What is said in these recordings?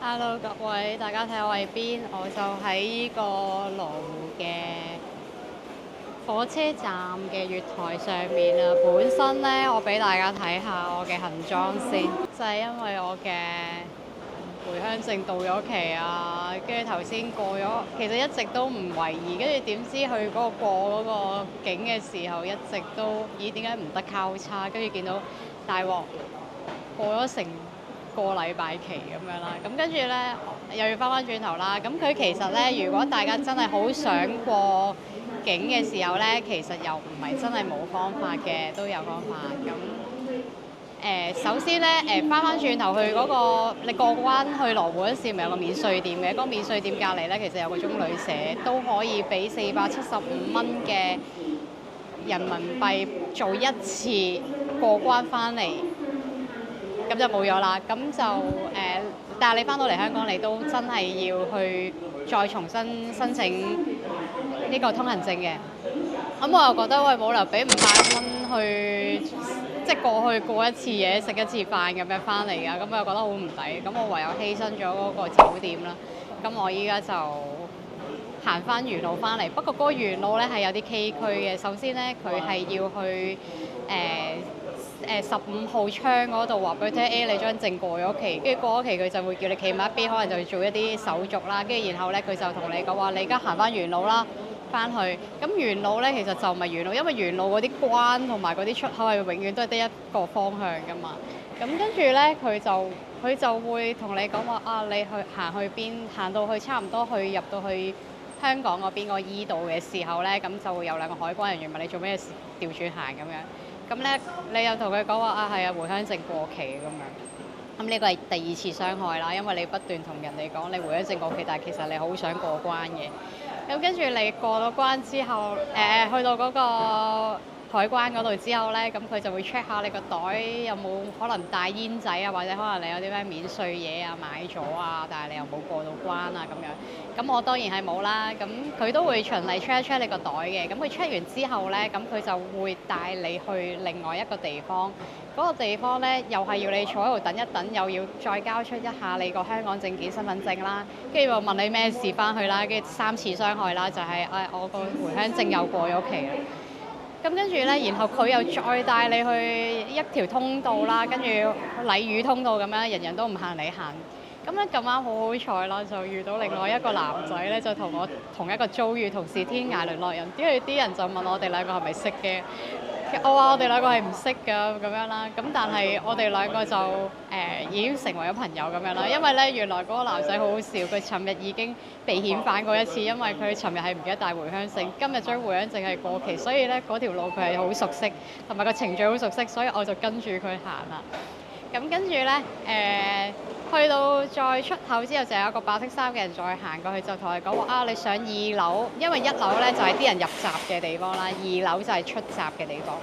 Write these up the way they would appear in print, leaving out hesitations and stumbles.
Hello，各位，大家睇我喺邊？我就喺呢個羅湖嘅火車站嘅月台上面啊。本身呢，我俾大家睇下我嘅行裝先，就係因為我嘅回鄉證到咗期啊，跟住頭先過咗，其實一直都唔懷疑，跟住點知去嗰個過嗰個境嘅時候，一直都咦點解唔得交叉？跟住見到大鑊過咗成個禮拜期咁樣啦，咁跟住呢，又要翻轉頭啦。咁佢其實呢，如果大家真係好想過境嘅時候呢，其實又唔係真係冇方法嘅，都有方法。咁首先呢，翻轉頭去嗰個你過關去羅湖嗰時，咪有個免稅店嘅，嗰個免稅店隔離呢，其實有個中旅社，都可以俾475蚊嘅人民幣做一次過關翻嚟。咁就冇咗啦。咁就但係你翻到嚟香港，你都真係要去再重新申請呢個通行證嘅。咁我又覺得喂，冇理由俾500蚊去即係過去過一次嘢，食一次飯咁樣翻嚟㗎。咁我又覺得好唔抵。咁我唯有犧牲咗嗰個酒店啦。咁我依家就行翻原路翻嚟。不過嗰個原路咧係有啲崎嶇嘅。首先咧，佢係要去15號窗嗰度話俾佢聽，你張證過咗期，跟住過咗期佢就會叫你企埋一邊，可能就要做一啲手續啦。跟住然後咧，佢就同你講話，你而家行翻原路啦，翻去。咁原路咧其實就唔係原路，因為原路嗰啲關同埋嗰啲出口係永遠都係得一個方向㗎嘛。咁跟住咧，佢就會同你講話啊，你去行去邊，行到去差唔多去入到去香港嗰邊個依度嘅時候咧，咁就會有兩個海關人員問你做咩調轉行咁樣。咁咧，你又同佢講話啊，係啊，回鄉證過期咁樣。咁呢個係第二次傷害啦，因為你不斷同人哋講你回鄉證過期，但係其實你好想過關嘅。咁跟住你過咗關之後，去到嗰個海關嗰度之後咧，咁佢就會 check 下你個袋有冇可能帶煙仔啊，或者可能你有啲咩免稅嘢啊買咗啊，但係你又冇過到關啊咁樣。咁我當然係冇啦。咁佢都會循例 check 一 check 你個袋嘅。咁佢 check 完之後咧，咁佢就會帶你去另外一個地方。嗰個地方咧，又係要你坐喺度等一等，又要再交出一下你個香港證件、身份證啦，跟住又問你咩事翻去啦，跟住3次傷害啦，就係我個回鄉證又過咗期啦。咁跟住咧，然後佢又再帶你去一條通道啦，跟住禮宇通道咁樣，人人都唔行你行。咁咧咁啱好好彩啦，就遇到另外一個男仔咧，就同我同一個遭遇，同是天涯淪落人。跟住啲人就問我哋兩個係咪識嘅？我話我哋兩個係唔識㗎咁樣啦。咁但係我哋兩個就已經成為咗朋友咁樣啦。因為咧原來嗰個男仔好好笑，佢尋日已經被遣返過一次，因為佢尋日係唔記得帶回鄉證，今日張回鄉證係過期，所以咧嗰條路佢係好熟悉，同埋個程序好熟悉，所以我就跟住佢行啦。咁跟住咧去到再出口之後，就有一個白色衫嘅人再行過去，就同佢講話啊，你上2樓，因為1樓咧就係啲人入閘嘅地方啦，2樓就係出閘嘅地方。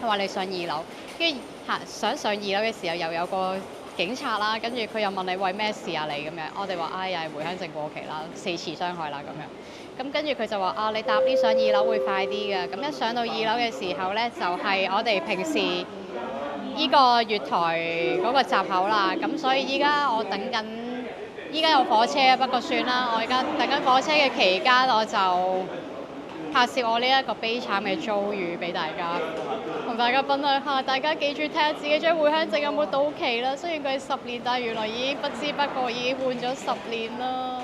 佢話你上2樓，跟住想上2樓嘅時候，又有個警察啦，跟住佢又問你為咩事啊你咁樣。我哋話又係回鄉證過期啦，4次傷害啦咁樣。咁跟住佢就話啊，你搭 lift 上2樓會快啲嘅。咁一上到2樓嘅時候咧，就係我哋平時依個月台嗰個閘口啦。咁所以依家我等緊，依家有火車，不過算啦。我而家等緊火車嘅期間，我就拍攝我呢一個悲慘嘅遭遇俾大家，同大家分享下。大家記住睇下自己張回鄉證有冇到期啦。雖然佢係10年，但係原來已經不知不覺已經換咗10年啦。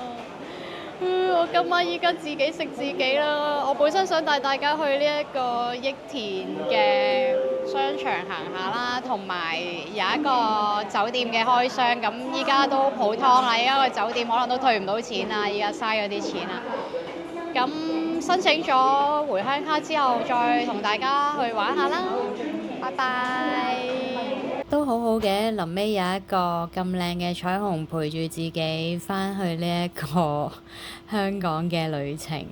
我今晚依家自己食自己啦。我本身想帶大家去呢一個益田嘅商場行下啦，同埋有一個酒店嘅開箱。咁依家都普湯啦，依家個酒店可能都退唔到錢啦，依家嘥咗啲錢啦。咁申請咗回鄉卡之後，再同大家去玩下啦。拜拜。都好好嘅，臨尾有一個咁靚嘅彩虹陪住自己返去呢一個香港嘅旅程。